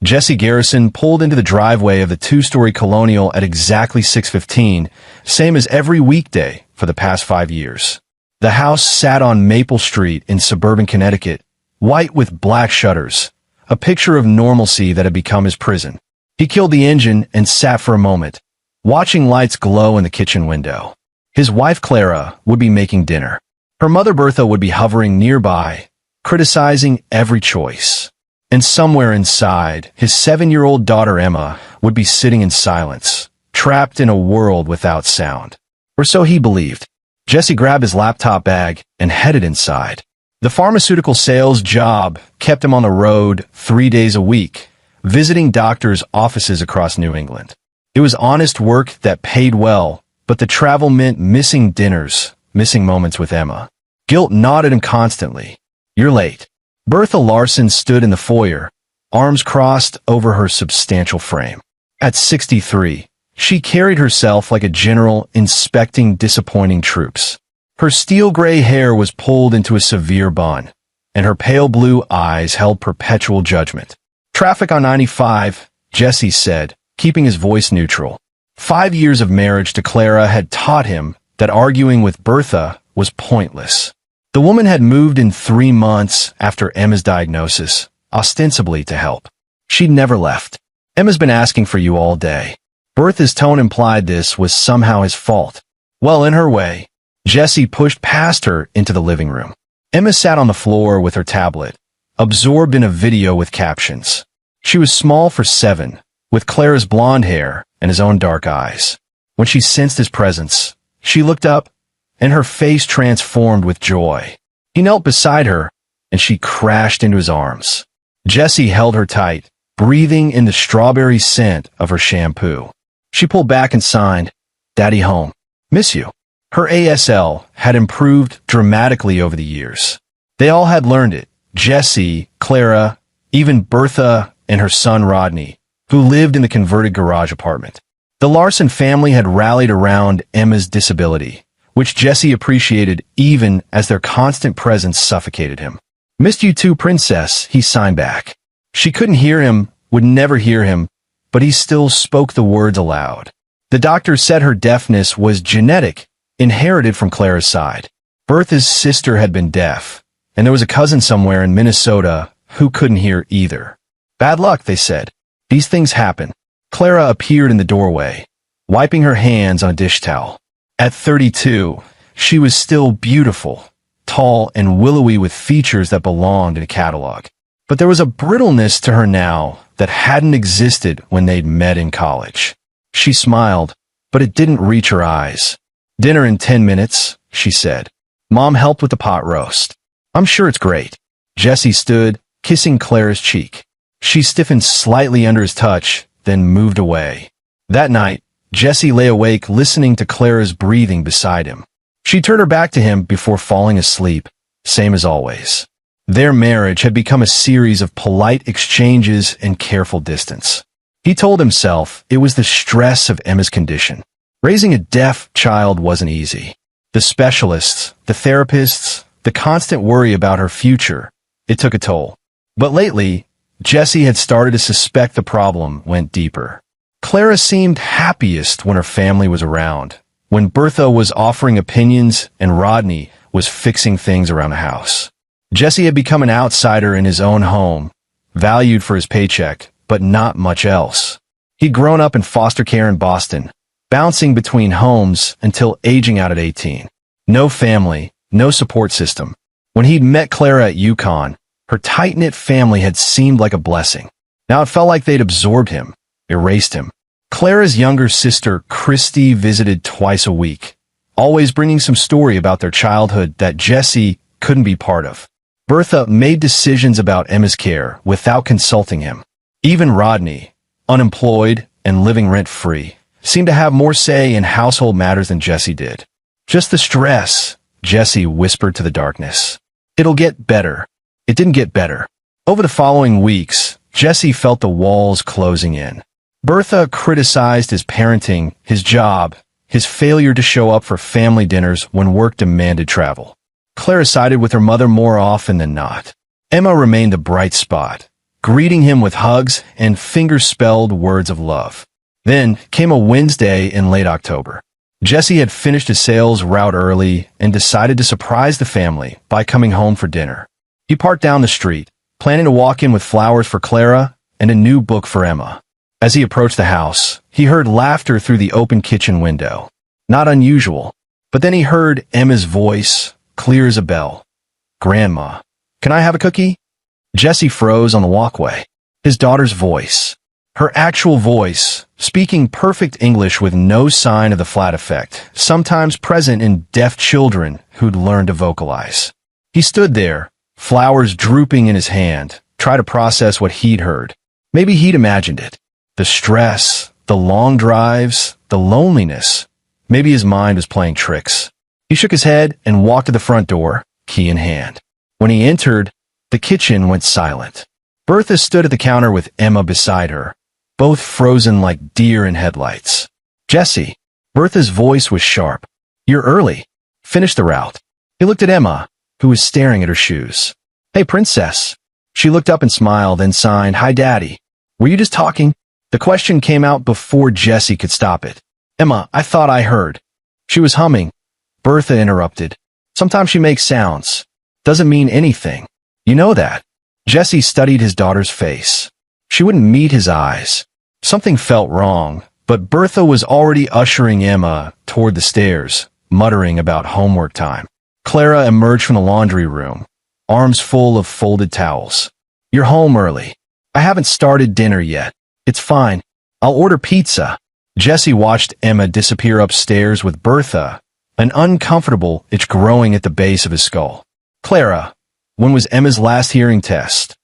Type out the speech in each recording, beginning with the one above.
Jesse Garrison pulled into the driveway of the two-story Colonial at exactly 6:15, same as every weekday for the past 5 years. The house sat on Maple Street in suburban Connecticut, white with black shutters, a picture of normalcy that had become his prison. He killed the engine and sat for a moment, watching lights glow in the kitchen window. His wife Clara would be making dinner. Her mother Bertha would be hovering nearby, criticizing every choice. And somewhere inside, his 7-year-old daughter Emma would be sitting in silence, trapped in a world without sound. Or so he believed. Jesse grabbed his laptop bag and headed inside. The pharmaceutical sales job kept him on the road 3 days a week, visiting doctors' offices across New England. It was honest work that paid well, but the travel meant missing dinners, missing moments with Emma. Guilt gnawed at him constantly. "You're late." Bertha Larson stood in the foyer, arms crossed over her substantial frame. At 63, she carried herself like a general inspecting disappointing troops. Her steel-gray hair was pulled into a severe bun, and her pale blue eyes held perpetual judgment. "Traffic on 95, Jesse said, keeping his voice neutral. 5 years of marriage to Clara had taught him that arguing with Bertha was pointless. The woman had moved in 3 months after Emma's diagnosis, ostensibly to help. She'd never left. "Emma's been asking for you all day." Bertha's tone implied this was somehow his fault. Well, in her way, Jesse pushed past her into the living room. Emma sat on the floor with her tablet, absorbed in a video with captions. She was small for 7, with Clara's blonde hair and his own dark eyes. When she sensed his presence, she looked up, and her face transformed with joy. He knelt beside her, and she crashed into his arms. Jesse held her tight, breathing in the strawberry scent of her shampoo. She pulled back and signed, "Daddy home. Miss you." Her ASL had improved dramatically over the years. They all had learned it. Jesse, Clara, even Bertha, and her son Rodney, who lived in the converted garage apartment. The Larson family had rallied around Emma's disability, which Jesse appreciated even as their constant presence suffocated him. "Missed you too, princess," he signed back. She couldn't hear him, would never hear him, but he still spoke the words aloud. The doctor said her deafness was genetic, inherited from Clara's side. Bertha's sister had been deaf, and there was a cousin somewhere in Minnesota who couldn't hear either. "Bad luck," they said. "These things happen." Clara appeared in the doorway, wiping her hands on a dish towel. At 32, she was still beautiful, tall and willowy with features that belonged in a catalog. But there was a brittleness to her now that hadn't existed when they'd met in college. She smiled, but it didn't reach her eyes. "Dinner in 10 minutes, she said. "Mom helped with the pot roast." "I'm sure it's great." Jesse stood, kissing Clara's cheek. She stiffened slightly under his touch, then moved away. That night, Jesse lay awake listening to Clara's breathing beside him. She turned her back to him before falling asleep, same as always. Their marriage had become a series of polite exchanges and careful distance. He told himself it was the stress of Emma's condition. Raising a deaf child wasn't easy. The specialists, the therapists, the constant worry about her future, it took a toll. But lately, Jesse had started to suspect the problem went deeper. Clara seemed happiest when her family was around, when Bertha was offering opinions and Rodney was fixing things around the house. Jesse had become an outsider in his own home, valued for his paycheck, but not much else. He'd grown up in foster care in Boston, bouncing between homes until aging out at 18. No family, no support system. When he'd met Clara at UConn, her tight-knit family had seemed like a blessing. Now it felt like they'd absorbed him, erased him. Clara's younger sister, Christy, visited twice a week, always bringing some story about their childhood that Jesse couldn't be part of. Bertha made decisions about Emma's care without consulting him. Even Rodney, unemployed and living rent-free, seemed to have more say in household matters than Jesse did. "Just the stress," Jesse whispered to the darkness. "It'll get better." It didn't get better. Over the following weeks, Jesse felt the walls closing in. Bertha criticized his parenting, his job, his failure to show up for family dinners when work demanded travel. Clara sided with her mother more often than not. Emma remained a bright spot, greeting him with hugs and finger-spelled words of love. Then came a Wednesday in late October. Jesse had finished his sales route early and decided to surprise the family by coming home for dinner. He parked down the street, planning to walk in with flowers for Clara and a new book for Emma. As he approached the house, he heard laughter through the open kitchen window. Not unusual, but then he heard Emma's voice, clear as a bell. "Grandma, can I have a cookie?" Jesse froze on the walkway. His daughter's voice. Her actual voice, speaking perfect English with no sign of the flat effect, sometimes present in deaf children who'd learned to vocalize. He stood there, flowers drooping in his hand, try to process what he'd heard. Maybe he'd imagined it. The stress, the long drives, the loneliness. Maybe his mind was playing tricks. He shook his head and walked to the front door, key in hand. When he entered, the kitchen went silent. Bertha stood at the counter with Emma beside her, both frozen like deer in headlights. "Jesse." Bertha's voice was sharp. "You're early. Finish the route." He looked at Emma, who was staring at her shoes. "Hey, princess." She looked up and smiled, then signed, "Hi, Daddy. Were you just talking?" The question came out before Jesse could stop it. "Emma, I thought I heard." She was humming. Bertha interrupted. "Sometimes she makes sounds. Doesn't mean anything. You know that." Jesse studied his daughter's face. She wouldn't meet his eyes. Something felt wrong, but Bertha was already ushering Emma toward the stairs, muttering about homework time. Clara emerged from the laundry room, arms full of folded towels. "You're home early. I haven't started dinner yet. It's fine. I'll order pizza." Jesse watched Emma disappear upstairs with Bertha, an uncomfortable itch growing at the base of his skull. "Clara, when was Emma's last hearing test?"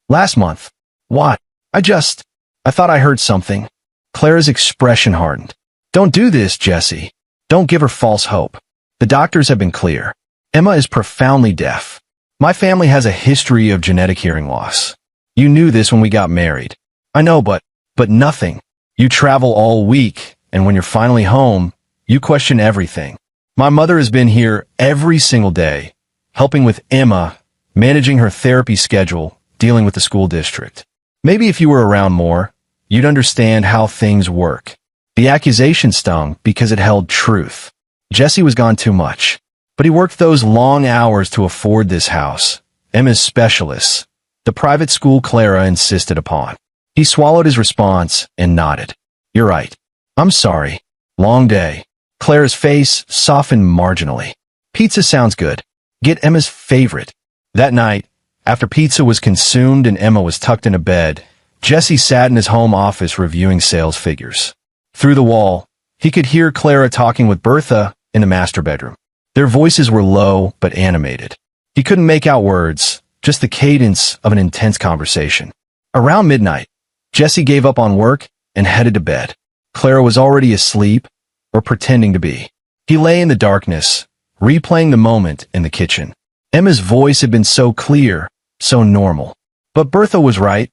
"Last month." "What?" I thought I heard something." Clara's expression hardened. "Don't do this, Jesse. Don't give her false hope. The doctors have been clear. Emma is profoundly deaf. My family has a history of genetic hearing loss. You knew this when we got married." "I know, but nothing. You travel all week, and when you're finally home, you question everything. My mother has been here every single day, helping with Emma, managing her therapy schedule, dealing with the school district. Maybe if you were around more, you'd understand how things work." The accusation stung because it held truth. Jesse was gone too much, but he worked those long hours to afford this house, Emma's specialists, the private school Clara insisted upon. He swallowed his response and nodded. "You're right. I'm sorry. Long day." Clara's face softened marginally. "Pizza sounds good. Get Emma's favorite." That night, after pizza was consumed and Emma was tucked into bed, Jesse sat in his home office reviewing sales figures. Through the wall, he could hear Clara talking with Bertha in the master bedroom. Their voices were low but animated. He couldn't make out words, just the cadence of an intense conversation. Around midnight, Jesse gave up on work and headed to bed. Clara was already asleep, or pretending to be. He lay in the darkness, replaying the moment in the kitchen. Emma's voice had been so clear, so normal. But Bertha was right.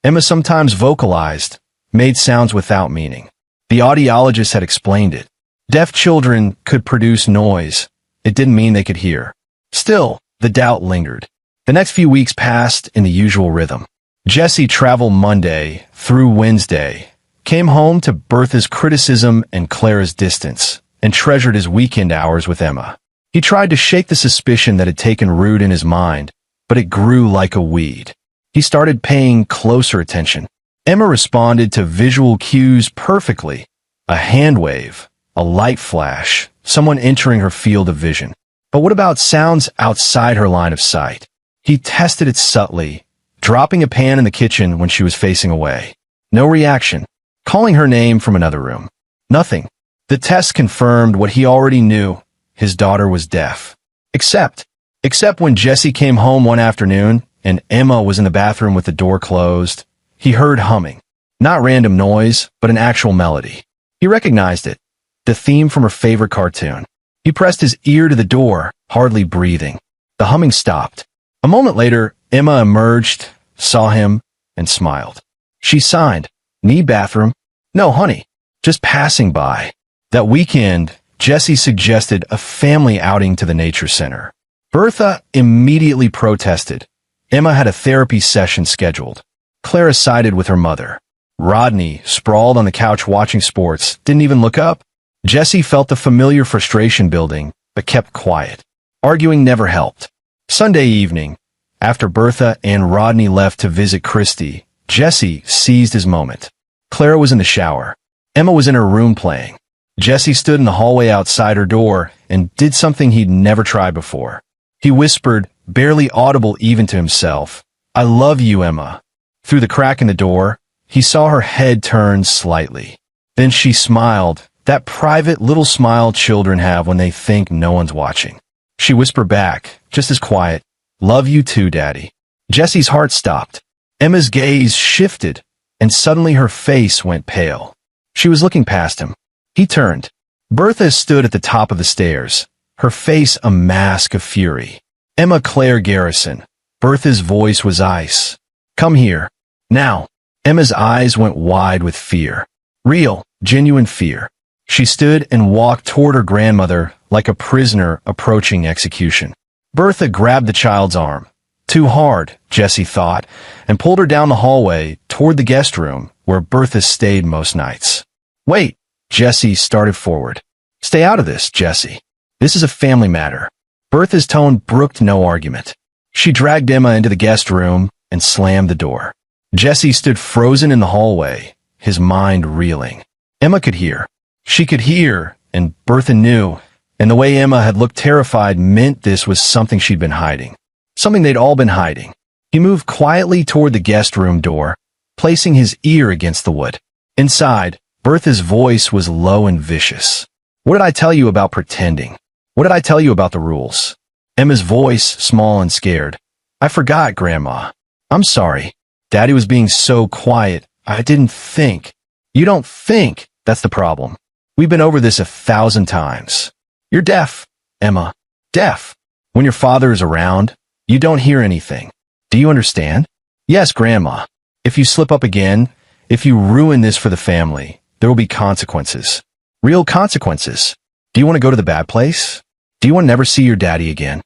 Emma sometimes vocalized, made sounds without meaning. The audiologist had explained it. Deaf children could produce noise. It didn't mean they could hear. Still, the doubt lingered. The next few weeks passed in the usual rhythm. Jesse traveled Monday through Wednesday, came home to Bertha's criticism and Clara's distance, and treasured his weekend hours with Emma. He tried to shake the suspicion that had taken root in his mind, but it grew like a weed. He started paying closer attention. Emma responded to visual cues perfectly. A hand wave, a light flash, someone entering her field of vision. But what about sounds outside her line of sight? He tested it subtly, dropping a pan in the kitchen when she was facing away. No reaction. Calling her name from another room. Nothing. The test confirmed what he already knew. His daughter was deaf. Except when Jesse came home one afternoon and Emma was in the bathroom with the door closed, he heard humming. Not random noise, but an actual melody. He recognized it. The theme from her favorite cartoon. He pressed his ear to the door, hardly breathing. The humming stopped. A moment later, Emma emerged, saw him, and smiled. She signed. "Need bathroom?" "No, honey. Just passing by." That weekend, Jesse suggested a family outing to the nature center. Bertha immediately protested. Emma had a therapy session scheduled. Clara sided with her mother. Rodney, sprawled on the couch watching sports, didn't even look up. Jesse felt the familiar frustration building, but kept quiet. Arguing never helped. Sunday evening, after Bertha and Rodney left to visit Christy, Jesse seized his moment. Clara was in the shower. Emma was in her room playing. Jesse stood in the hallway outside her door and did something he'd never tried before. He whispered, barely audible even to himself, "I love you, Emma." Through the crack in the door, he saw her head turn slightly. Then she smiled, that private little smile children have when they think no one's watching. She whispered back, just as quiet, "Love you too, Daddy." Jesse's heart stopped. Emma's gaze shifted, and suddenly her face went pale. She was looking past him. He turned. Bertha stood at the top of the stairs, her face a mask of fury. "Emma Claire Garrison." Bertha's voice was ice. "Come here. Now." Emma's eyes went wide with fear. Real, genuine fear. She stood and walked toward her grandmother like a prisoner approaching execution. Bertha grabbed the child's arm. Too hard, Jesse thought, and pulled her down the hallway toward the guest room where Bertha stayed most nights. "Wait," Jesse started forward. "Stay out of this, Jesse. This is a family matter." Bertha's tone brooked no argument. She dragged Emma into the guest room and slammed the door. Jesse stood frozen in the hallway, his mind reeling. Emma could hear. She could hear, and Bertha knew, and the way Emma had looked terrified meant this was something she'd been hiding. Something they'd all been hiding. He moved quietly toward the guest room door, placing his ear against the wood. Inside, Bertha's voice was low and vicious. "What did I tell you about pretending? What did I tell you about the rules?" Emma's voice, small and scared. "I forgot, Grandma. I'm sorry. Daddy was being so quiet. I didn't think." "You don't think. That's the problem. We've been over this 1,000 times. You're deaf, Emma. Deaf. When your father is around, you don't hear anything. Do you understand?" "Yes, Grandma. If you slip up again, if you ruin this for the family, there will be consequences. Real consequences. Do you want to go to the bad place? Do you want to never see your daddy again?"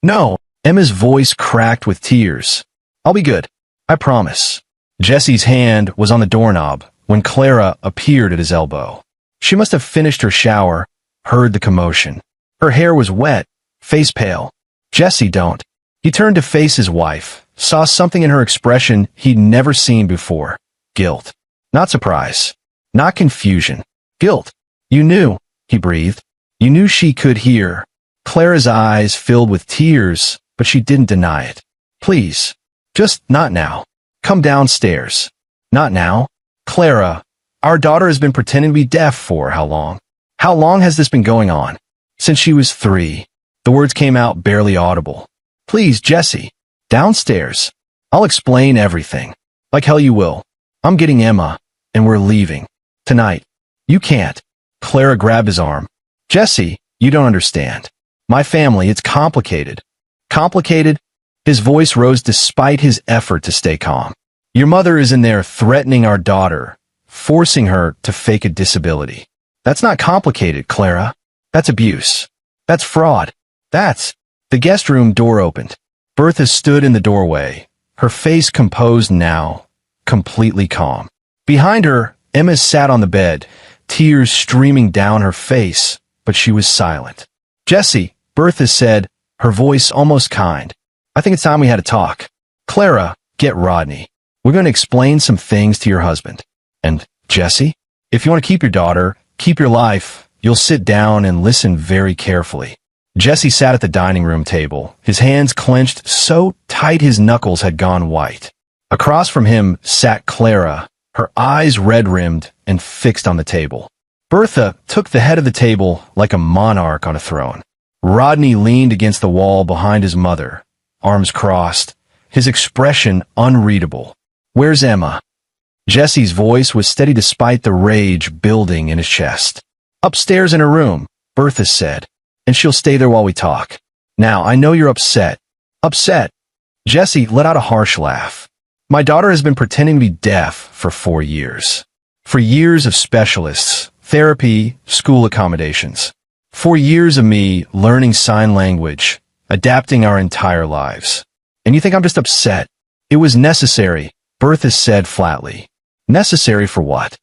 "No." Emma's voice cracked with tears. "I'll be good. I promise." Jesse's hand was on the doorknob when Clara appeared at his elbow. She must have finished her shower, heard the commotion. Her hair was wet, face pale. "Jesse, don't." He turned to face his wife, saw something in her expression he'd never seen before. Guilt. Not surprise. Not confusion. Guilt. "You knew," he breathed. "You knew she could hear." Clara's eyes filled with tears, but she didn't deny it. "Please. Just not now. Come downstairs." "Not now." "Clara, our daughter has been pretending to be deaf for how long? How long has this been going on?" "Since she was 3. The words came out barely audible. "Please, Jesse. Downstairs. I'll explain everything. Like hell you will. I'm getting Emma, and we're leaving. Tonight." "You can't." Clara grabbed his arm. "Jesse, you don't understand. My family, it's complicated." "Complicated?" His voice rose despite his effort to stay calm. "Your mother is in there threatening our daughter, forcing her to fake a disability. That's not complicated, Clara. That's abuse. That's fraud. That's..." The guest room door opened. Bertha stood in the doorway, her face composed now, completely calm. Behind her, Emma sat on the bed, tears streaming down her face, but she was silent. "Jesse," Bertha said, her voice almost kind. "I think it's time we had a talk. Clara, get Rodney. We're going to explain some things to your husband. And, Jesse, if you want to keep your daughter, keep your life, you'll sit down and listen very carefully." Jesse sat at the dining room table, his hands clenched so tight his knuckles had gone white. Across from him sat Clara, her eyes red-rimmed and fixed on the table. Bertha took the head of the table like a monarch on a throne. Rodney leaned against the wall behind his mother, arms crossed, his expression unreadable. "Where's Emma?" Jesse's voice was steady despite the rage building in his chest. "Upstairs in her room," Bertha said, "and she'll stay there while we talk. Now, I know you're upset." "Upset?" Jesse let out a harsh laugh. "My daughter has been pretending to be deaf for 4 years. For years of specialists, therapy, school accommodations. 4 years of me learning sign language, adapting our entire lives. And you think I'm just upset? It was necessary. Bertha said flatly. Necessary for what?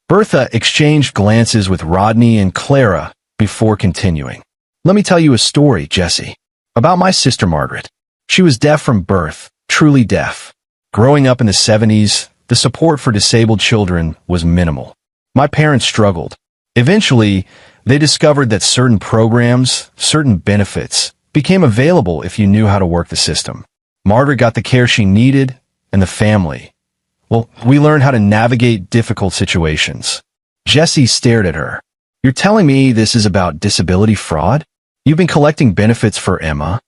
Bertha exchanged glances with Rodney and Clara before continuing. Let me tell you a story, Jesse, about my sister Margaret. She was deaf from birth, truly deaf. Growing up in the 70s, the support for disabled children was minimal. My parents struggled. Eventually, they discovered that certain programs, certain benefits, became available if you knew how to work the system. Margaret got the care she needed, and the family. Well, we learned how to navigate difficult situations. Jesse stared at her. You're telling me this is about disability fraud? You've been collecting benefits for Emma?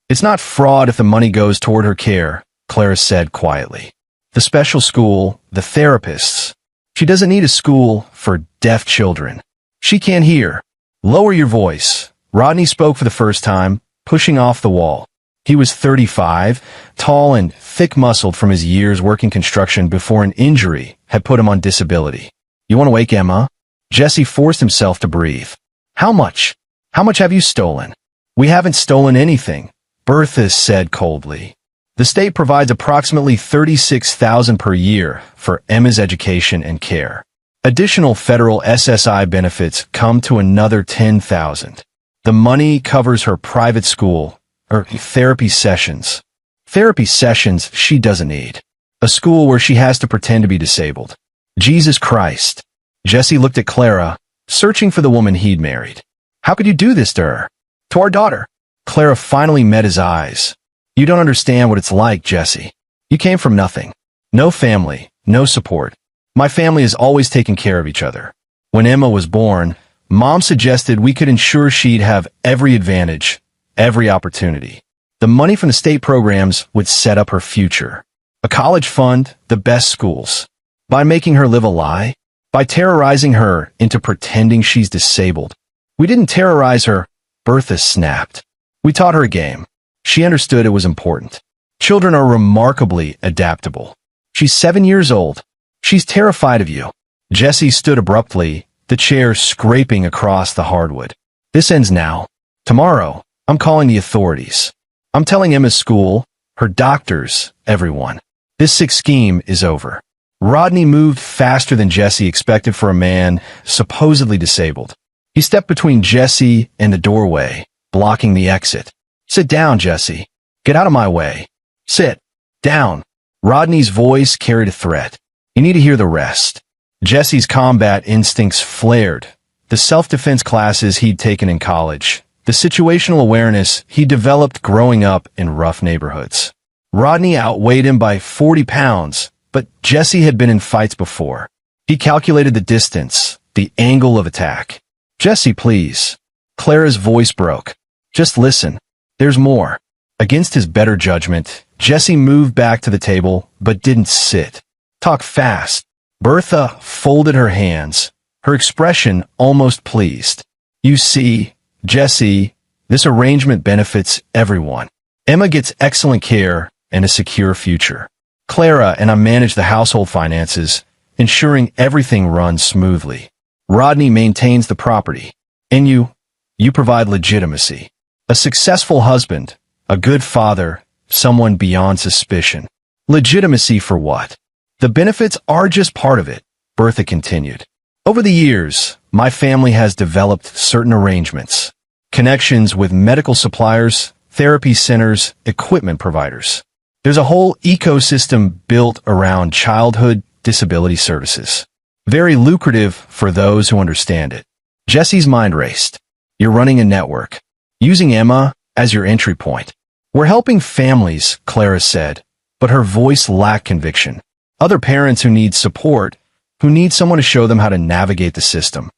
It's not fraud if the money goes toward her care, Clara said quietly. The special school, the therapists. She doesn't need a school for deaf children. She can't hear. Lower your voice. Rodney spoke for the first time, pushing off the wall. He was 35, tall and thick-muscled from his years working construction before an injury had put him on disability. You want to wake Emma? Jesse forced himself to breathe. How much? How much have you stolen? We haven't stolen anything, Bertha said coldly. The state provides approximately $36,000 per year for Emma's education and care. Additional federal SSI benefits come to another $10,000. The money covers her private school, or therapy sessions. Therapy sessions she doesn't need. A school where she has to pretend to be disabled. Jesus Christ. Jesse looked at Clara, searching for the woman he'd married. How could you do this to her? To our daughter. Clara finally met his eyes. You don't understand what it's like, Jesse. You came from nothing. No family, no support. My family has always taken care of each other. When Emma was born, Mom suggested we could ensure she'd have every advantage, every opportunity. The money from the state programs would set up her future. A college fund, the best schools. By making her live a lie, by terrorizing her into pretending she's disabled. We didn't terrorize her, Bertha snapped. We taught her a game. She understood it was important. Children are remarkably adaptable. She's 7 years old. She's terrified of you. Jesse stood abruptly, the chair scraping across the hardwood. This ends now. Tomorrow, I'm calling the authorities. I'm telling Emma's school, her doctors, everyone. This sick scheme is over. Rodney moved faster than Jesse expected for a man supposedly disabled. He stepped between Jesse and the doorway, blocking the exit. Sit down, Jesse. Get out of my way. Sit down. Rodney's voice carried a threat. You need to hear the rest. Jesse's combat instincts flared. The self-defense classes he'd taken in college. The situational awareness he developed growing up in rough neighborhoods. Rodney outweighed him by 40 pounds, but Jesse had been in fights before. He calculated the distance, the angle of attack. Jesse, please. Clara's voice broke. Just listen. There's more. Against his better judgment, Jesse moved back to the table, but didn't sit. Talk fast. Bertha folded her hands, her expression almost pleased. You see, Jesse, this arrangement benefits everyone. Emma gets excellent care and a secure future. Clara and I manage the household finances, ensuring everything runs smoothly. Rodney maintains the property. And you provide legitimacy. A successful husband, a good father, someone beyond suspicion. Legitimacy for what? The benefits are just part of it, Bertha continued. Over the years, my family has developed certain arrangements. Connections with medical suppliers, therapy centers, equipment providers. There's a whole ecosystem built around childhood disability services. Very lucrative for those who understand it. Jesse's mind raced. You're running a network. Using Emma as your entry point. We're helping families, Clara said, but her voice lacked conviction. Other parents who need support, who need someone to show them how to navigate the system.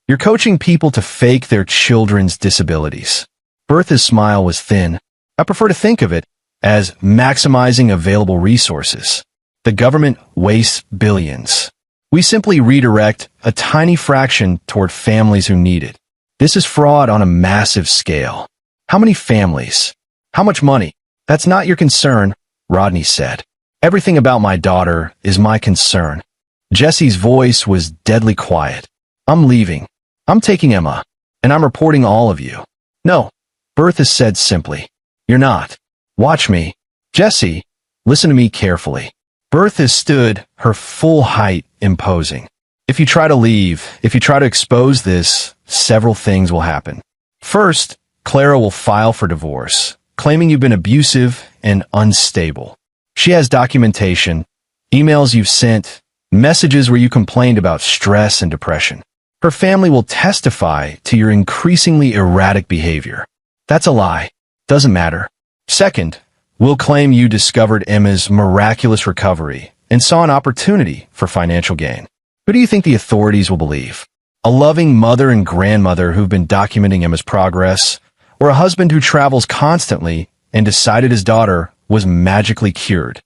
You're coaching people to fake their children's disabilities. Bertha's smile was thin. I prefer to think of it as maximizing available resources. The government wastes billions. We simply redirect a tiny fraction toward families who need it. This is fraud on a massive scale. How many families? How much money? That's not your concern, Rodney said. Everything about my daughter is my concern. Jesse's voice was deadly quiet. I'm leaving. I'm taking Emma, and I'm reporting all of you. No, Bertha said simply. You're not. Watch me. Jesse, listen to me carefully. Bertha stood, her full height imposing. If you try to leave, if you try to expose this, several things will happen. First, Clara will file for divorce, claiming you've been abusive and unstable. She has documentation, emails you've sent, messages where you complained about stress and depression. Her family will testify to your increasingly erratic behavior. That's a lie. Doesn't matter. Second, we'll claim you discovered Emma's miraculous recovery and saw an opportunity for financial gain. Who do you think the authorities will believe? A loving mother and grandmother who've been documenting Emma's progress, or a husband who travels constantly and decided his daughter was magically cured?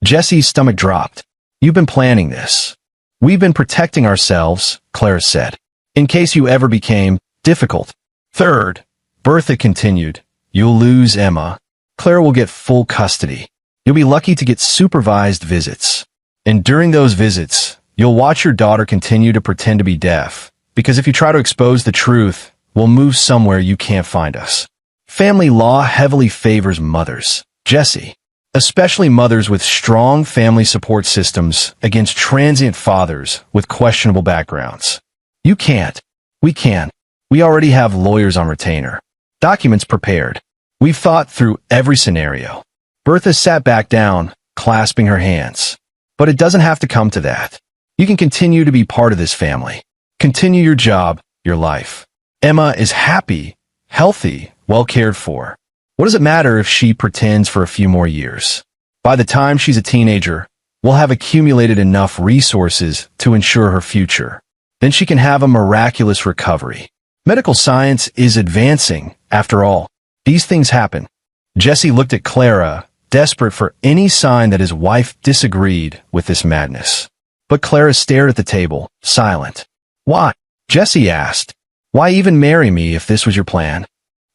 Jesse's stomach dropped. You've been planning this. We've been protecting ourselves, Clara said, in case you ever became difficult. Third, Bertha continued, you'll lose Emma. Clara will get full custody. You'll be lucky to get supervised visits. And during those visits, you'll watch your daughter continue to pretend to be deaf, because if you try to expose the truth, we'll move somewhere you can't find us. Family law heavily favors mothers, Jesse, especially mothers with strong family support systems against transient fathers with questionable backgrounds. You can't. We can. We already have lawyers on retainer. Documents prepared. We've thought through every scenario. Bertha sat back down, clasping her hands. But it doesn't have to come to that. You can continue to be part of this family. Continue your job, your life. Emma is happy, healthy, well cared for. What does it matter if she pretends for a few more years? By the time she's a teenager, we'll have accumulated enough resources to ensure her future. Then she can have a miraculous recovery. Medical science is advancing, after all. These things happen. Jesse looked at Clara, desperate for any sign that his wife disagreed with this madness. But Clara stared at the table, silent. Why? Jesse asked. Why even marry me if this was your plan?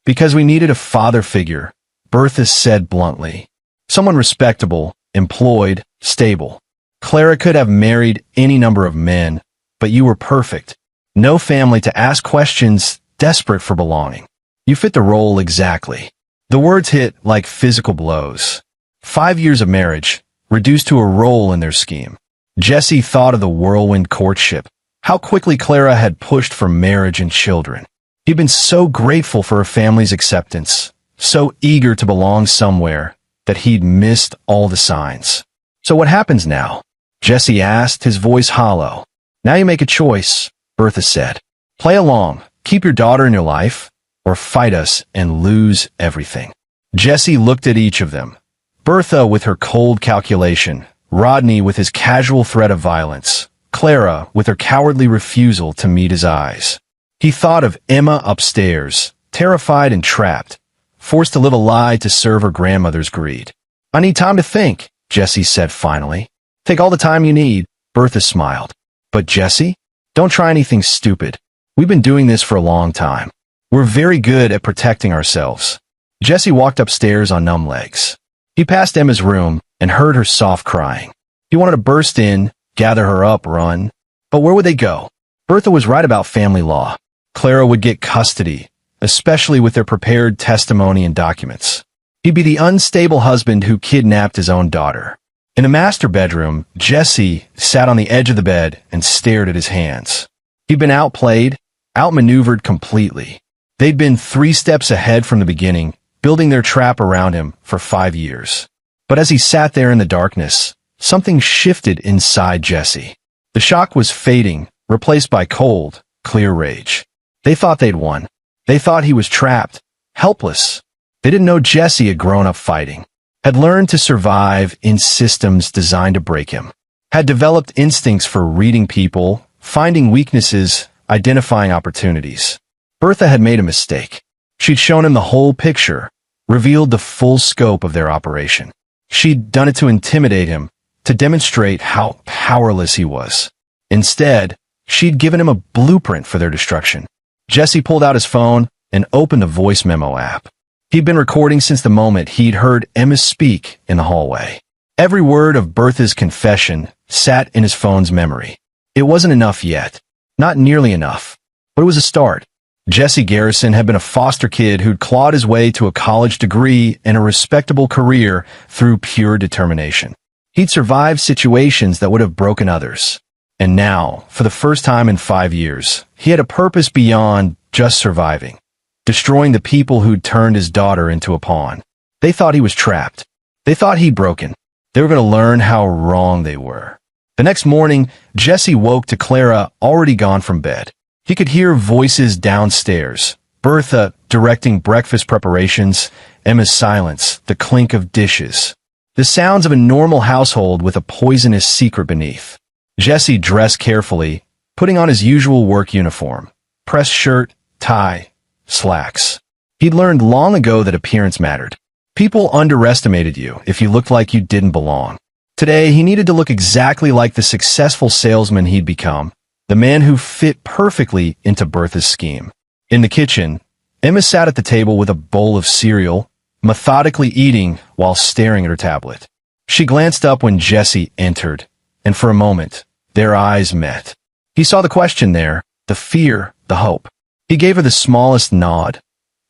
Because we needed a father figure, Bertha said bluntly. Someone respectable, employed, stable. Clara could have married any number of men, but you were perfect. No family to ask questions, desperate for belonging. You fit the role exactly. The words hit like physical blows. 5 years of marriage, reduced to a role in their scheme. Jesse thought of the whirlwind courtship, how quickly Clara had pushed for marriage and children. He'd been so grateful for her family's acceptance, so eager to belong somewhere, that he'd missed all the signs. So what happens now? Jesse asked, his voice hollow. Now you make a choice, Bertha said. Play along, keep your daughter in your life, or fight us and lose everything. Jesse looked at each of them. Bertha with her cold calculation, Rodney with his casual threat of violence, Clara with her cowardly refusal to meet his eyes. He thought of Emma upstairs, terrified and trapped, forced to live a lie to serve her grandmother's greed. I need time to think, Jesse said finally. Take all the time you need, Bertha smiled. But Jesse, don't try anything stupid. We've been doing this for a long time. We're very good at protecting ourselves. Jesse walked upstairs on numb legs. He passed Emma's room and heard her soft crying. He wanted to burst in, gather her up, run. But where would they go? Bertha was right about family law. Clara would get custody, especially with their prepared testimony and documents. He'd be the unstable husband who kidnapped his own daughter. In the master bedroom, Jesse sat on the edge of the bed and stared at his hands. He'd been outplayed, outmaneuvered completely. They'd been 3 steps ahead from the beginning, building their trap around him for 5 years. But as he sat there in the darkness, something shifted inside Jesse. The shock was fading, replaced by cold, clear rage. They thought they'd won. They thought he was trapped, helpless. They didn't know Jesse had grown up fighting, had learned to survive in systems designed to break him, had developed instincts for reading people, finding weaknesses, identifying opportunities. Bertha had made a mistake. She'd shown him the whole picture, revealed the full scope of their operation. She'd done it to intimidate him, to demonstrate how powerless he was. Instead, she'd given him a blueprint for their destruction. Jesse pulled out his phone and opened a voice memo app. He'd been recording since the moment he'd heard Emma speak in the hallway. Every word of Bertha's confession sat in his phone's memory. It wasn't enough yet. Not nearly enough. But it was a start. Jesse Garrison had been a foster kid who'd clawed his way to a college degree and a respectable career through pure determination. He'd survived situations that would have broken others. And now, for the first time in 5 years, he had a purpose beyond just surviving. Destroying the people who'd turned his daughter into a pawn. They thought he was trapped. They thought he'd broken. They were going to learn how wrong they were. The next morning, Jesse woke to Clara already gone from bed. He could hear voices downstairs. Bertha directing breakfast preparations, Emma's silence, the clink of dishes. The sounds of a normal household with a poisonous secret beneath. Jesse dressed carefully, putting on his usual work uniform. Pressed shirt, tie, slacks. He'd learned long ago that appearance mattered. People underestimated you if you looked like you didn't belong. Today, he needed to look exactly like the successful salesman he'd become, the man who fit perfectly into Bertha's scheme. In the kitchen, Emma sat at the table with a bowl of cereal, methodically eating while staring at her tablet. She glanced up when Jesse entered, and for a moment, their eyes met. He saw the question there, the fear, the hope. He gave her the smallest nod.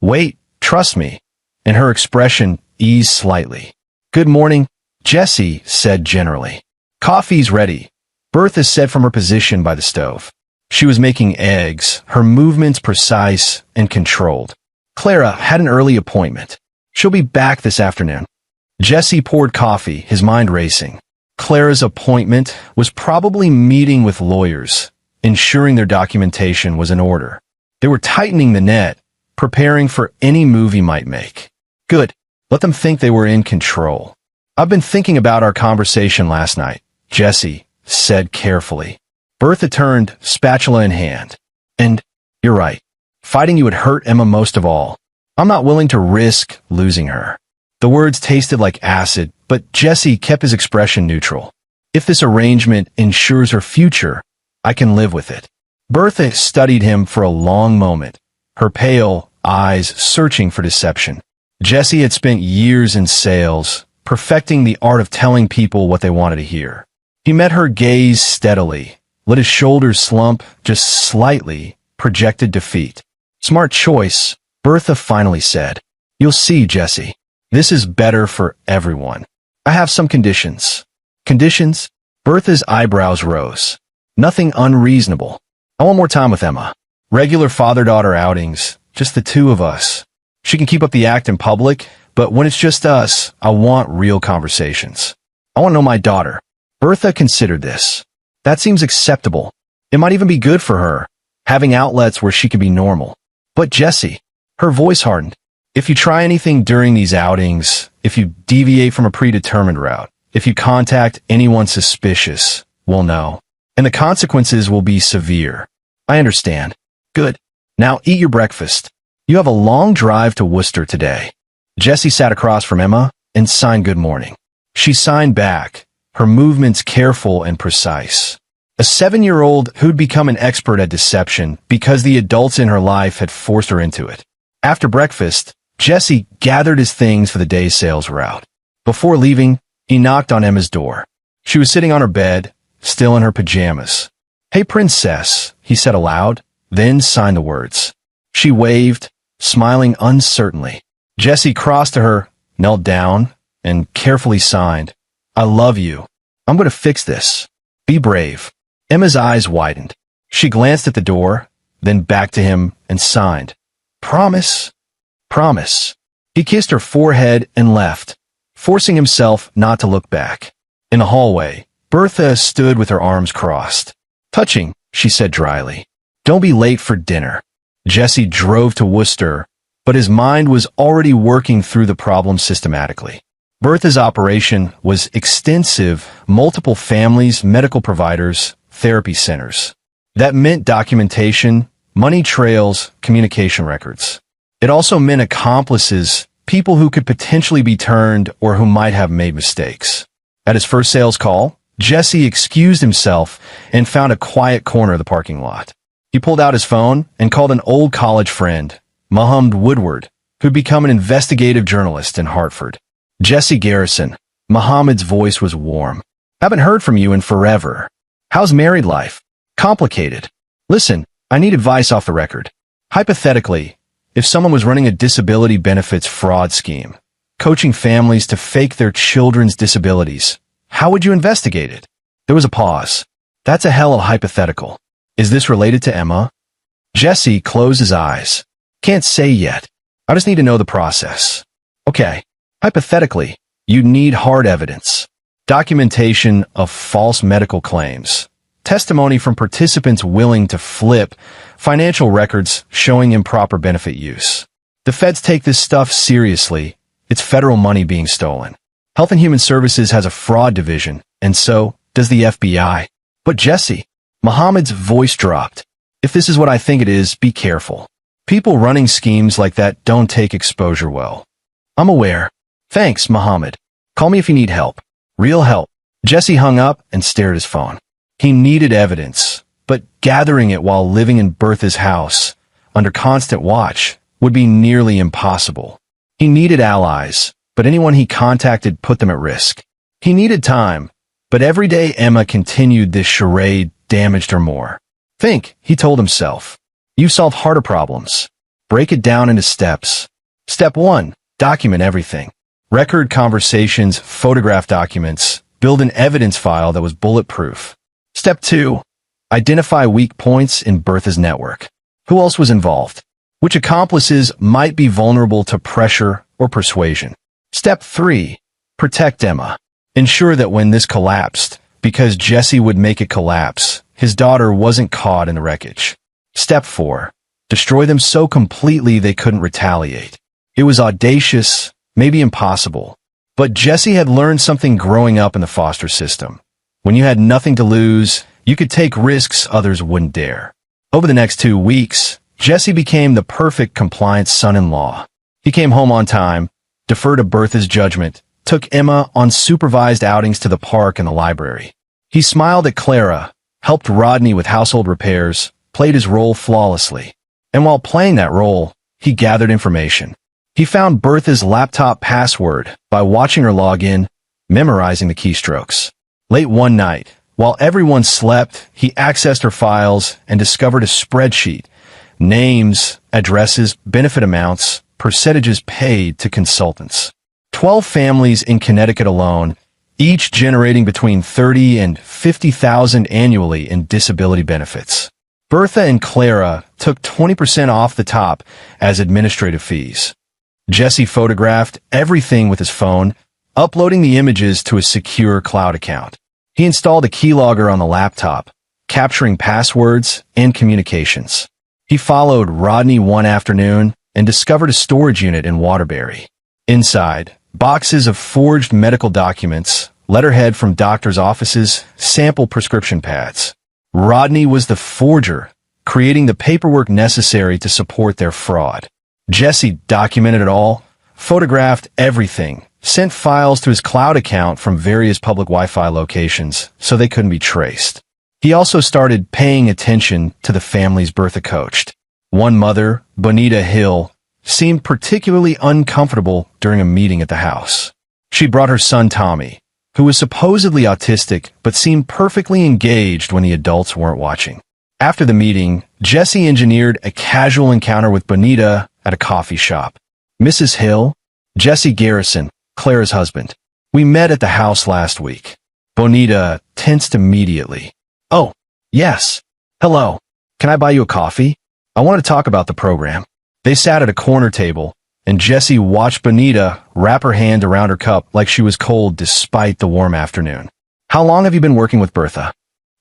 "Wait, trust me," and her expression eased slightly. "Good morning," Jesse said generally. "Coffee's ready," Bertha said from her position by the stove. She was making eggs, her movements precise and controlled. "Clara had an early appointment. She'll be back this afternoon." Jesse poured coffee, his mind racing. Clara's appointment was probably meeting with lawyers, ensuring their documentation was in order. They were tightening the net, preparing for any move he might make. Good. Let them think they were in control. "I've been thinking about our conversation last night," Jesse said carefully. Bertha turned, spatula in hand. "And you're right. Fighting you would hurt Emma most of all. I'm not willing to risk losing her." The words tasted like acid, but Jesse kept his expression neutral. "If this arrangement ensures her future, I can live with it." Bertha studied him for a long moment, her pale eyes searching for deception. Jesse had spent years in sales, perfecting the art of telling people what they wanted to hear. He met her gaze steadily, let his shoulders slump just slightly, projected defeat. "Smart choice," Bertha finally said. "You'll see, Jesse. This is better for everyone. I have some conditions." "Conditions?" Bertha's eyebrows rose. "Nothing unreasonable. I want more time with Emma. Regular father-daughter outings, just the two of us. She can keep up the act in public, but when it's just us, I want real conversations. I want to know my daughter." Bertha considered this. "That seems acceptable. It might even be good for her, having outlets where she can be normal." "But Jesse," her voice hardened, "if you try anything during these outings, if you deviate from a predetermined route, if you contact anyone suspicious, we'll know. And the consequences will be severe." "I understand." "Good. Now eat your breakfast. You have a long drive to Worcester today." Jesse sat across from Emma and signed good morning. She signed back, her movements careful and precise. A 7-year-old who'd become an expert at deception because the adults in her life had forced her into it. After breakfast, Jesse gathered his things for the day's sales route. Before leaving, he knocked on Emma's door. She was sitting on her bed, still in her pajamas. "Hey, princess," he said aloud, then signed the words. She waved, smiling uncertainly. Jesse crossed to her, knelt down, and carefully signed. "I love you. I'm going to fix this. Be brave." Emma's eyes widened. She glanced at the door, then back to him and signed. "Promise?" "Promise." He kissed her forehead and left, forcing himself not to look back. In the hallway, Bertha stood with her arms crossed. "Touching," she said dryly. "Don't be late for dinner." Jesse drove to Worcester, but his mind was already working through the problem systematically. Bertha's operation was extensive, multiple families, medical providers, therapy centers. That meant documentation, money trails, communication records. It also meant accomplices, people who could potentially be turned or who might have made mistakes. At his first sales call, Jesse excused himself and found a quiet corner of the parking lot. He pulled out his phone and called an old college friend, Muhammad Woodward, who'd become an investigative journalist in Hartford. "Jesse Garrison." Muhammad's voice was warm. "Haven't heard from you in forever. How's married life?" "Complicated. Listen, I need advice off the record. Hypothetically, if someone was running a disability benefits fraud scheme, coaching families to fake their children's disabilities, How would you investigate it? There was a pause. That's a hell of a hypothetical. Is this related to Emma? Jesse closed his eyes. Can't say yet. I just need to know the process. Okay. Hypothetically, you'd need hard evidence. Documentation of false medical claims. Testimony from participants willing to flip. Financial records showing improper benefit use. The feds take this stuff seriously. It's federal money being stolen. Health and Human Services has a fraud division, and so does the FBI. But Jesse, Muhammad's voice dropped. If this is what I think it is, be careful. People running schemes like that don't take exposure well. I'm aware. Thanks, Muhammad. Call me if you need help. Real help. Jesse hung up and stared at his phone. He needed evidence, but gathering it while living in Bertha's house, under constant watch, would be nearly impossible. He needed allies, but anyone he contacted put them at risk. He needed time, but every day Emma continued this charade damaged her more. Think, he told himself. You solve harder problems. Break it down into steps. Step 1. Document everything. Record conversations, photograph documents, build an evidence file that was bulletproof. Step 2. Identify weak points in Bertha's network. Who else was involved? Which accomplices might be vulnerable to pressure or persuasion? Step 3. Protect Emma. Ensure that when this collapsed, because Jesse would make it collapse, his daughter wasn't caught in the wreckage. Step 4. Destroy them so completely they couldn't retaliate. It was audacious, maybe impossible. But Jesse had learned something growing up in the foster system. When you had nothing to lose, you could take risks others wouldn't dare. Over the next 2 weeks, Jesse became the perfect compliant son-in-law. He came home on time, deferred to Bertha's judgment, took Emma on supervised outings to the park and the library. He smiled at Clara, helped Rodney with household repairs, played his role flawlessly. And while playing that role, he gathered information. He found Bertha's laptop password by watching her log in, memorizing the keystrokes. Late one night, while everyone slept, he accessed her files and discovered a spreadsheet. Names, addresses, benefit amounts, percentages paid to consultants. 12 families in Connecticut alone, each generating between $30,000 and $50,000 annually in disability benefits. Bertha and Clara took 20% off the top as administrative fees. Jesse photographed everything with his phone, uploading the images to a secure cloud account. He installed a keylogger on the laptop, capturing passwords and communications. He followed Rodney one afternoon and discovered a storage unit in Waterbury. Inside, boxes of forged medical documents, letterhead from doctors' offices, sample prescription pads. Rodney was the forger, creating the paperwork necessary to support their fraud. Jesse documented it all, photographed everything, sent files to his cloud account from various public Wi-Fi locations so they couldn't be traced. He also started paying attention to the families Bertha coached. One mother, Bonita Hill, seemed particularly uncomfortable during a meeting at the house. She brought her son Tommy, who was supposedly autistic but seemed perfectly engaged when the adults weren't watching. After the meeting, Jesse engineered a casual encounter with Bonita at a coffee shop. Mrs. Hill, Jesse Garrison, Clara's husband. We met at the house last week. Bonita tensed immediately. Oh, yes. Hello. Can I buy you a coffee? I want to talk about the program. They sat at a corner table, and Jesse watched Bonita wrap her hand around her cup like she was cold despite the warm afternoon. How long have you been working with Bertha?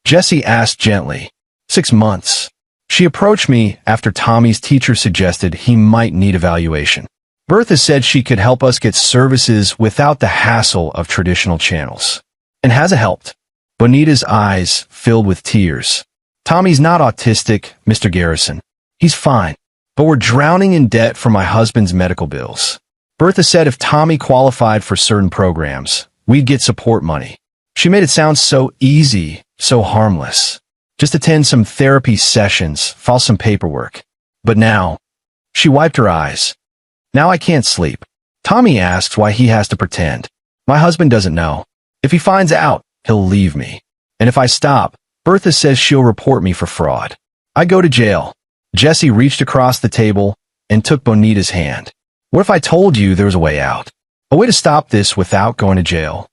Jesse asked gently. 6 months. She approached me after Tommy's teacher suggested he might need evaluation. Bertha said she could help us get services without the hassle of traditional channels. And has it helped? Bonita's eyes filled with tears. Tommy's not autistic, Mr. Garrison. He's fine. But we're drowning in debt for my husband's medical bills. Bertha said if Tommy qualified for certain programs, we'd get support money. She made it sound so easy, so harmless. Just attend some therapy sessions, file some paperwork. But now, she wiped her eyes. Now I can't sleep. Tommy asks why he has to pretend. My husband doesn't know. If he finds out, he'll leave me. And if I stop, Bertha says she'll report me for fraud. I go to jail. Jesse reached across the table and took Bonita's hand. What if I told you there was a way out? A way to stop this without going to jail?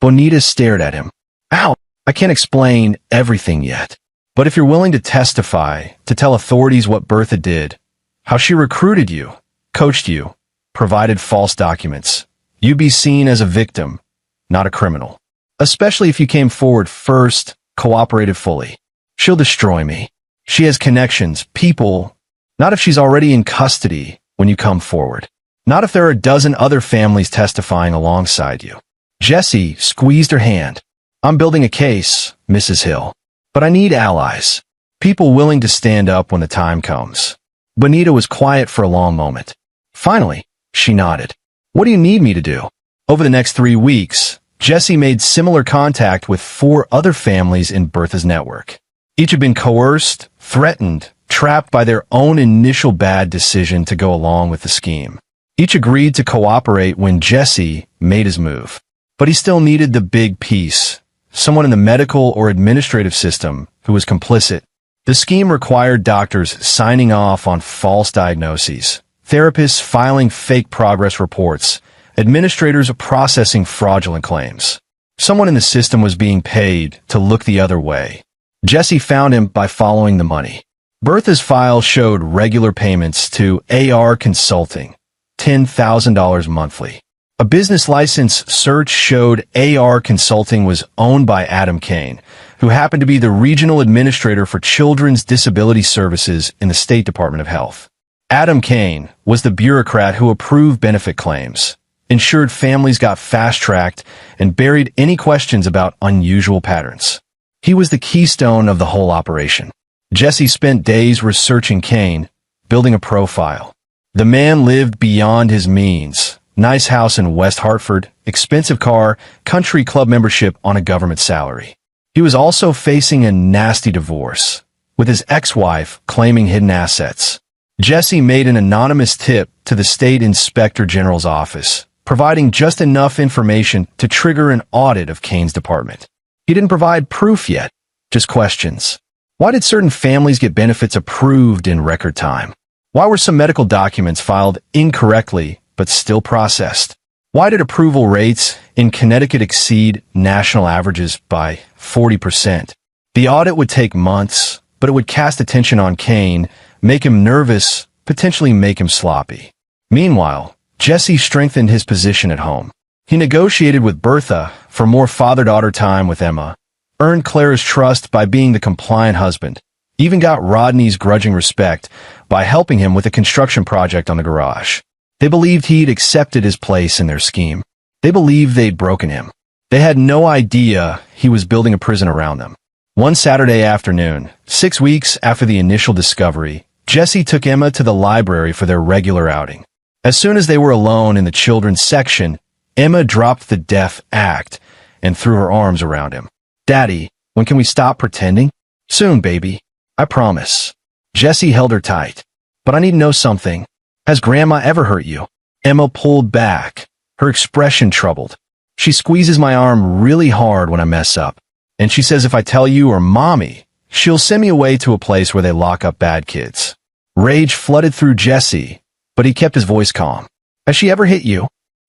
Bonita stared at him. Ow! I can't explain everything yet. But if you're willing to testify, to tell authorities what Bertha did, how she recruited you, coached you, provided false documents, you'd be seen as a victim, not a criminal. Especially if you came forward first, cooperated fully. She'll destroy me. She has connections, people. Not if she's already in custody when you come forward. Not if there are a dozen other families testifying alongside you. Jessie squeezed her hand. I'm building a case, Mrs. Hill. But I need allies. People willing to stand up when the time comes. Bonita was quiet for a long moment. Finally, she nodded. What do you need me to do? Over the next 3 weeks, Jessie made similar contact with 4 other families in Bertha's network. Each had been coerced, threatened, trapped by their own initial bad decision to go along with the scheme. Each agreed to cooperate when Jessie made his move. But he still needed the big piece, someone in the medical or administrative system who was complicit. The scheme required doctors signing off on false diagnoses, therapists filing fake progress reports, administrators processing fraudulent claims. Someone in the system was being paid to look the other way. Jessie found him by following the money. Bertha's file showed regular payments to AR Consulting, $10,000 monthly. A business license search showed AR Consulting was owned by Adam Kane, who happened to be the regional administrator for Children's Disability Services in the State Department of Health. Adam Kane was the bureaucrat who approved benefit claims, ensured families got fast-tracked, and buried any questions about unusual patterns. He was the keystone of the whole operation. Jessie spent days researching Kane, building a profile. The man lived beyond his means. Nice house in West Hartford, expensive car, country club membership on a government salary. He was also facing a nasty divorce, with his ex-wife claiming hidden assets. Jessie made an anonymous tip to the State Inspector General's office, providing just enough information to trigger an audit of Kane's department. He didn't provide proof yet, just questions. Why did certain families get benefits approved in record time? Why were some medical documents filed incorrectly but still processed? Why did approval rates in Connecticut exceed national averages by 40%? The audit would take months, but it would cast attention on Kane, make him nervous, potentially make him sloppy. Meanwhile, Jessie strengthened his position at home. He negotiated with Bertha for more father-daughter time with Emma, earned Clara's trust by being the compliant husband, even got Rodney's grudging respect by helping him with a construction project on the garage. They believed he'd accepted his place in their scheme. They believed they'd broken him. They had no idea he was building a prison around them. One Saturday afternoon, 6 weeks after the initial discovery, Jessie took Emma to the library for their regular outing. As soon as they were alone in the children's section, Emma dropped the deaf act and threw her arms around him. Daddy, when can we stop pretending? Soon, baby. I promise. Jessie held her tight. But I need to know something. Has Grandma ever hurt you? Emma pulled back, her expression troubled. She squeezes my arm really hard when I mess up. And she says if I tell you or Mommy, she'll send me away to a place where they lock up bad kids. Rage flooded through Jessie, but he kept his voice calm. Has she ever hit you?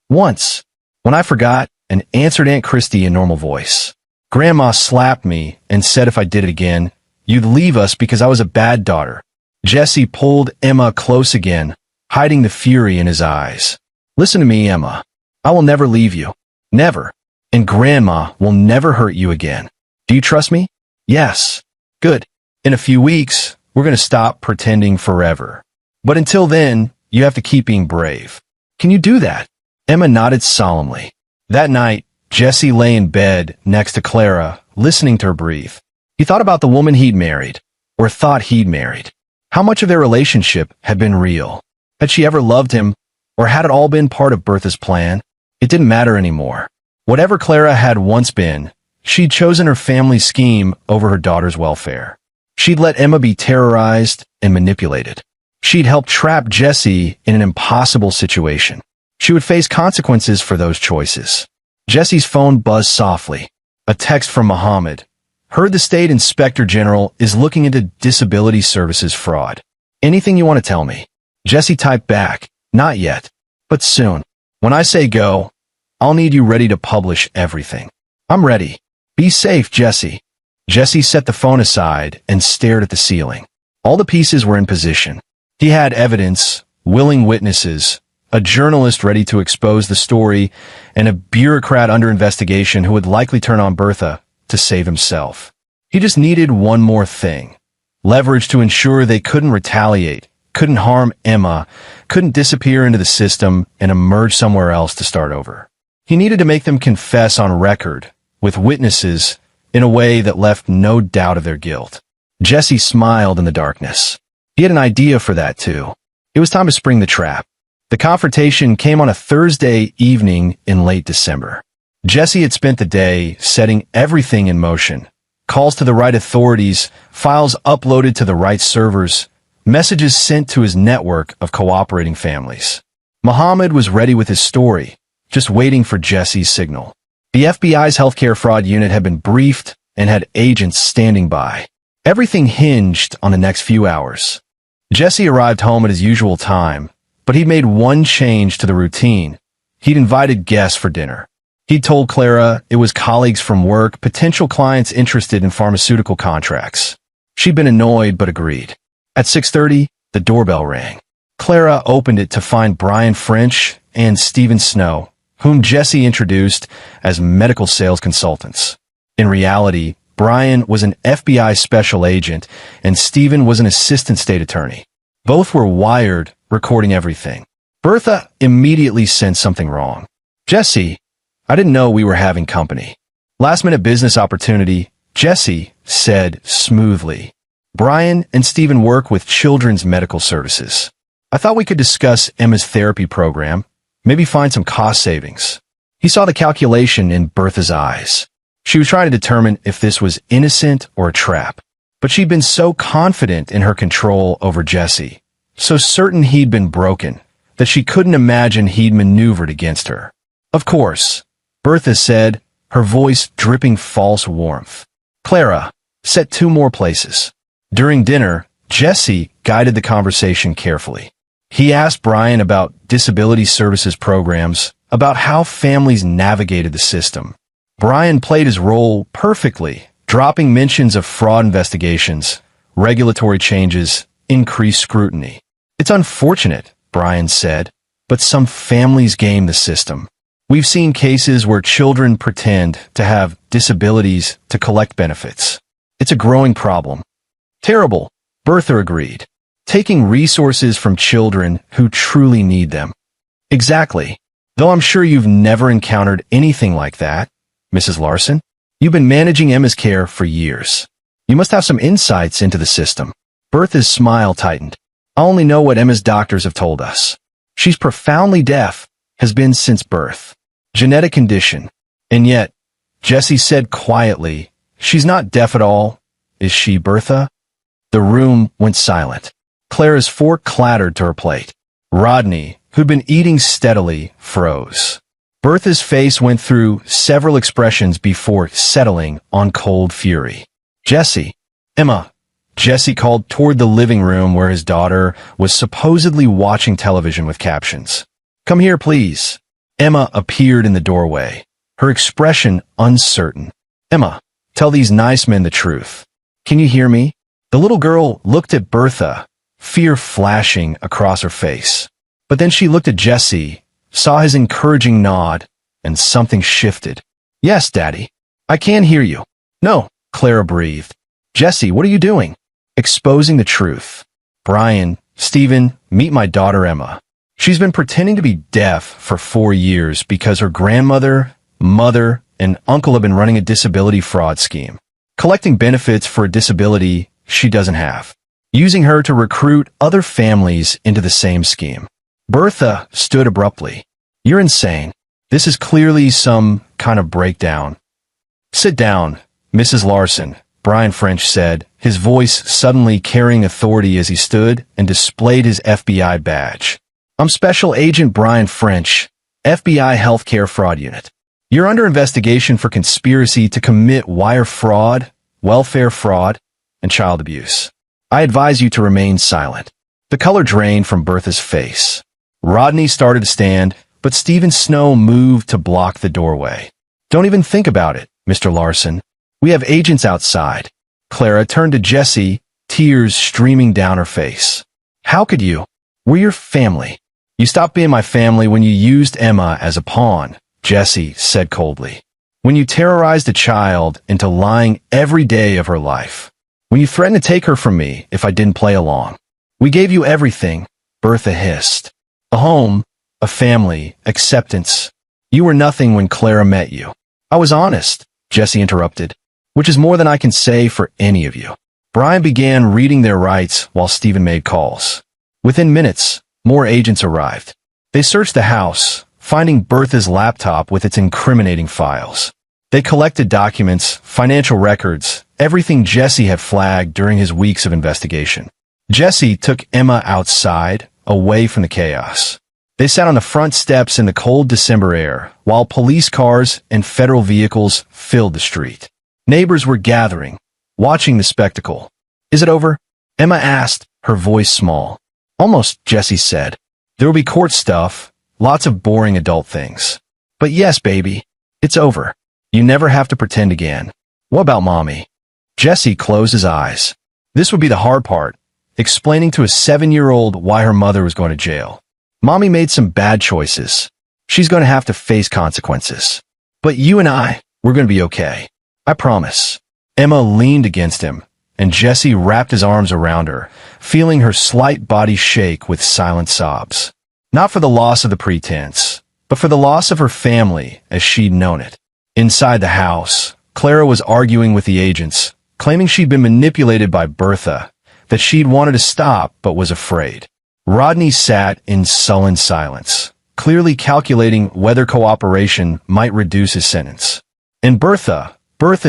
Once. When I forgot and answered Aunt Christie in normal voice. Grandma slapped me and said if I did it again, you'd leave us because I was a bad daughter. Jessie pulled Emma close again, hiding the fury in his eyes. Listen to me, Emma. I will never leave you. Never. And Grandma will never hurt you again. Do you trust me? Yes. Good. In a few weeks, we're going to stop pretending forever. But until then, you have to keep being brave. Can you do that? Emma nodded solemnly. That night, Jessie lay in bed next to Clara, listening to her breathe. He thought about the woman he'd married, or thought he'd married. How much of their relationship had been real? Had she ever loved him, or had it all been part of Bertha's plan? It didn't matter anymore. Whatever Clara had once been, she'd chosen her family's scheme over her daughter's welfare. She'd let Emma be terrorized and manipulated. She'd helped trap Jessie in an impossible situation. She would face consequences for those choices. Jessie's phone buzzed softly. A text from Muhammad. Heard the State Inspector General is looking into disability services fraud. Anything you want to tell me? Jessie typed back. Not yet, but soon. When I say go, I'll need you ready to publish everything. I'm ready. Be safe, Jesse. Jesse set the phone aside and stared at the ceiling. All the pieces were in position. He had evidence, willing witnesses, a journalist ready to expose the story, and a bureaucrat under investigation who would likely turn on Bertha to save himself. He just needed one more thing. Leverage to ensure they couldn't retaliate, couldn't harm Emma, couldn't disappear into the system and emerge somewhere else to start over. He needed to make them confess on record, with witnesses, in a way that left no doubt of their guilt. Jesse smiled in the darkness. He had an idea for that too. It was time to spring the trap. The confrontation came on a Thursday evening in late December. Jesse had spent the day setting everything in motion. Calls to the right authorities, files uploaded to the right servers, messages sent to his network of cooperating families. Muhammad was ready with his story, just waiting for Jesse's signal. The FBI's healthcare fraud unit had been briefed and had agents standing by. Everything hinged on the next few hours. Jesse arrived home at his usual time, but he'd made one change to the routine. He'd invited guests for dinner. He'd told Clara it was colleagues from work, potential clients interested in pharmaceutical contracts. She'd been annoyed but agreed. At 6:30, the doorbell rang. Clara opened it to find Brian French and Stephen Snow, whom Jesse introduced as medical sales consultants. In reality, Brian was an FBI special agent and Stephen was an assistant state attorney. Both were wired, recording everything. Bertha immediately sensed something wrong. Jesse, I didn't know we were having company. Last-minute business opportunity, Jesse said smoothly. Brian and Stephen work with children's medical services. I thought we could discuss Emma's therapy program, maybe find some cost savings. He saw the calculation in Bertha's eyes. She was trying to determine if this was innocent or a trap. But she'd been so confident in her control over Jesse, so certain he'd been broken, that she couldn't imagine he'd maneuvered against her. Of course, Bertha said, her voice dripping false warmth. Clara, set 2 more places. During dinner, Jesse guided the conversation carefully. He asked Brian about disability services programs, about how families navigated the system. Brian played his role perfectly, dropping mentions of fraud investigations, regulatory changes, increased scrutiny. It's unfortunate, Brian said, but some families game the system. We've seen cases where children pretend to have disabilities to collect benefits. It's a growing problem. Terrible, Bertha agreed. Taking resources from children who truly need them. Exactly. Though I'm sure you've never encountered anything like that, Mrs. Larson. You've been managing Emma's care for years. You must have some insights into the system. Bertha's smile tightened. I only know what Emma's doctors have told us. She's profoundly deaf, has been since birth. Genetic condition. And yet, Jesse said quietly, she's not deaf at all, is she, Bertha? The room went silent. Clara's fork clattered to her plate. Rodney, who'd been eating steadily, froze. Bertha's face went through several expressions before settling on cold fury. Jesse. Emma. Jesse called toward the living room where his daughter was supposedly watching television with captions. Come here, please. Emma appeared in the doorway, her expression uncertain. Emma, tell these nice men the truth. Can you hear me? The little girl looked at Bertha, fear flashing across her face. But then she looked at Jesse, saw his encouraging nod, and something shifted. Yes, Daddy. I can hear you. No, Clara breathed. Jesse, what are you doing? Exposing the truth. Brian, Stephen, meet my daughter Emma. She's been pretending to be deaf for 4 years because her grandmother, mother, and uncle have been running a disability fraud scheme, collecting benefits for a disability she doesn't have, using her to recruit other families into the same scheme. Bertha stood abruptly. You're insane. This is clearly some kind of breakdown. Sit down, Mrs. Larson, Brian French said, his voice suddenly carrying authority as he stood and displayed his FBI badge. I'm Special Agent Brian French, FBI Healthcare Fraud Unit. You're under investigation for conspiracy to commit wire fraud, welfare fraud, and child abuse. I advise you to remain silent. The color drained from Bertha's face. Rodney started to stand, but Stephen Snow moved to block the doorway. Don't even think about it, Mr. Larson. We have agents outside. Clara turned to Jesse, tears streaming down her face. How could you? We're your family. You stopped being my family when you used Emma as a pawn, Jesse said coldly. When you terrorized a child into lying every day of her life. When you threatened to take her from me if I didn't play along. We gave you everything, Bertha hissed. A home, a family, acceptance. You were nothing when Clara met you. I was honest, Jesse interrupted, which is more than I can say for any of you. Brian began reading their rights while Stephen made calls. Within minutes, more agents arrived. They searched the house, finding Bertha's laptop with its incriminating files. They collected documents, financial records, everything Jesse had flagged during his weeks of investigation. Jesse took Emma outside, away from the chaos. They sat on the front steps in the cold December air, while police cars and federal vehicles filled the street. Neighbors were gathering, watching the spectacle. Is it over? Emma asked, her voice small. Almost, Jesse said. There will be court stuff, lots of boring adult things. But yes, baby, it's over. You never have to pretend again. What about Mommy? Jesse closed his eyes. This would be the hard part, explaining to a 7-year-old why her mother was going to jail. Mommy made some bad choices. She's going to have to face consequences. But you and we're going to be okay. I promise. Emma leaned against him, and Jesse wrapped his arms around her, feeling her slight body shake with silent sobs. Not for the loss of the pretense, but for the loss of her family as she'd known it. Inside the house, Clara was arguing with the agents, claiming she'd been manipulated by Bertha, that she'd wanted to stop but was afraid. Rodney sat in sullen silence, clearly calculating whether cooperation might reduce his sentence. And Bertha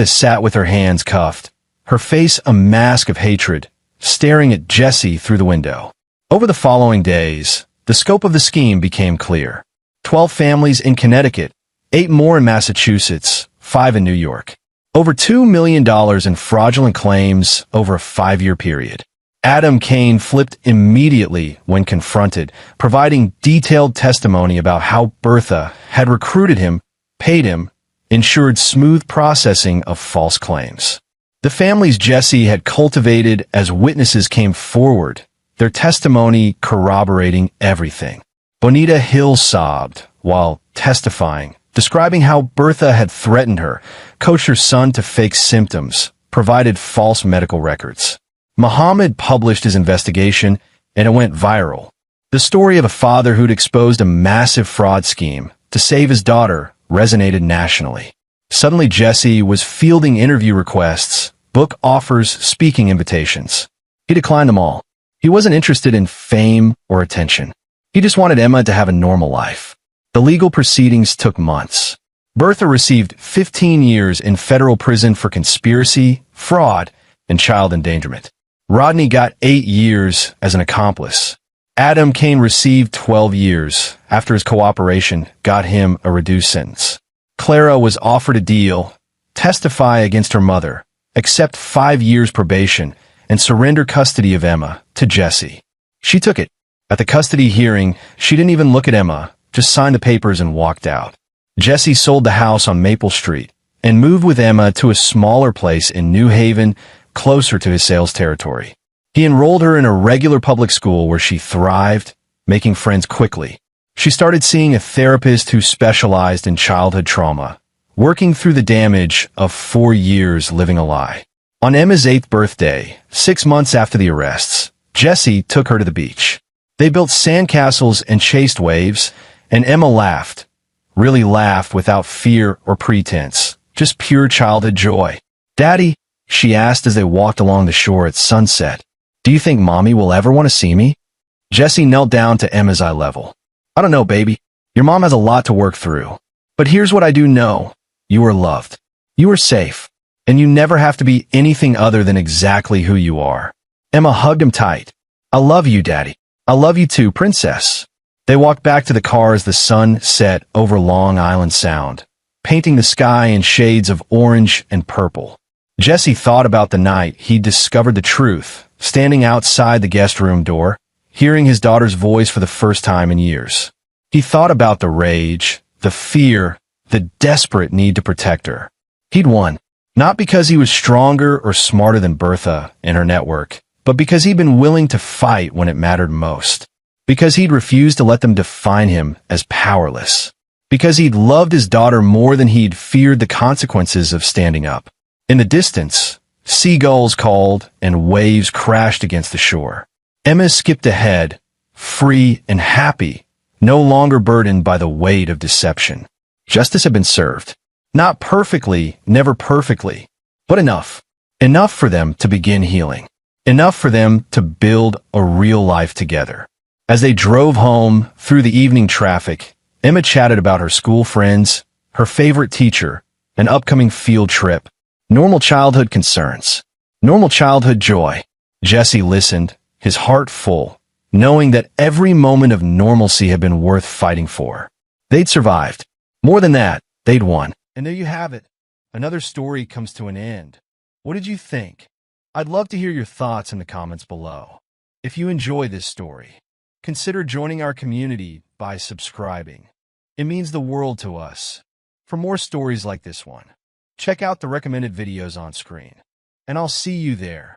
sat with her hands cuffed, her face a mask of hatred, staring at Jesse through the window. Over the following days, the scope of the scheme became clear. 12 families in Connecticut, 8 more in Massachusetts, 5 in New York. Over $2 million in fraudulent claims over a 5-year period. Adam Kane flipped immediately when confronted, providing detailed testimony about how Bertha had recruited him, paid him, ensured smooth processing of false claims. The families Jesse had cultivated as witnesses came forward, their testimony corroborating everything. Bonita Hill sobbed while testifying, describing how Bertha had threatened her, coached her son to fake symptoms, provided false medical records. Muhammad published his investigation, and it went viral. The story of a father who'd exposed a massive fraud scheme to save his daughter resonated nationally. Suddenly Jesse was fielding interview requests, book offers, speaking invitations. He declined them all. He wasn't interested in fame or attention. He just wanted Emma to have a normal life. The legal proceedings took months. Bertha received 15 years in federal prison for conspiracy, fraud, and child endangerment. Rodney got 8 years as an accomplice. Adam Kane received 12 years after his cooperation got him a reduced sentence. Clara was offered a deal, testify against her mother, accept 5 years probation, and surrender custody of Emma to Jesse. She took it. At the custody hearing, she didn't even look at Emma, just signed the papers and walked out. Jesse sold the house on Maple Street and moved with Emma to a smaller place in New Haven, closer to his sales territory. He enrolled her in a regular public school where she thrived, making friends quickly. She started seeing a therapist who specialized in childhood trauma, working through the damage of 4 years living a lie. On Emma's 8th birthday, 6 months after the arrests, Jesse took her to the beach. They built sandcastles and chased waves, and Emma laughed, really laughed without fear or pretense, just pure childhood joy. "Daddy," she asked as they walked along the shore at sunset, "do you think Mommy will ever want to see me?" Jesse knelt down to Emma's eye level. "I don't know, baby. Your mom has a lot to work through. But here's what I do know. You are loved. You are safe. And you never have to be anything other than exactly who you are." Emma hugged him tight. "I love you, Daddy. I love you too, Princess." They walked back to the car as the sun set over Long Island Sound, painting the sky in shades of orange and purple. Jesse thought about the night he'd discovered the truth, standing outside the guest room door, hearing his daughter's voice for the first time in years. He thought about the rage, the fear, the desperate need to protect her. He'd won. Not because he was stronger or smarter than Bertha and her network, but because he'd been willing to fight when it mattered most. Because he'd refused to let them define him as powerless. Because he'd loved his daughter more than he'd feared the consequences of standing up. In the distance, seagulls called and waves crashed against the shore. Emma skipped ahead, free and happy, no longer burdened by the weight of deception. Justice had been served. Not perfectly, never perfectly, but enough. Enough for them to begin healing. Enough for them to build a real life together. As they drove home through the evening traffic, Emma chatted about her school friends, her favorite teacher, an upcoming field trip, normal childhood concerns, normal childhood joy. Jesse listened, his heart full, knowing that every moment of normalcy had been worth fighting for. They'd survived. More than that, they'd won. And there you have it. Another story comes to an end. What did you think? I'd love to hear your thoughts in the comments below. If you enjoy this story, consider joining our community by subscribing. It means the world to us. For more stories like this one, check out the recommended videos on screen. And I'll see you there.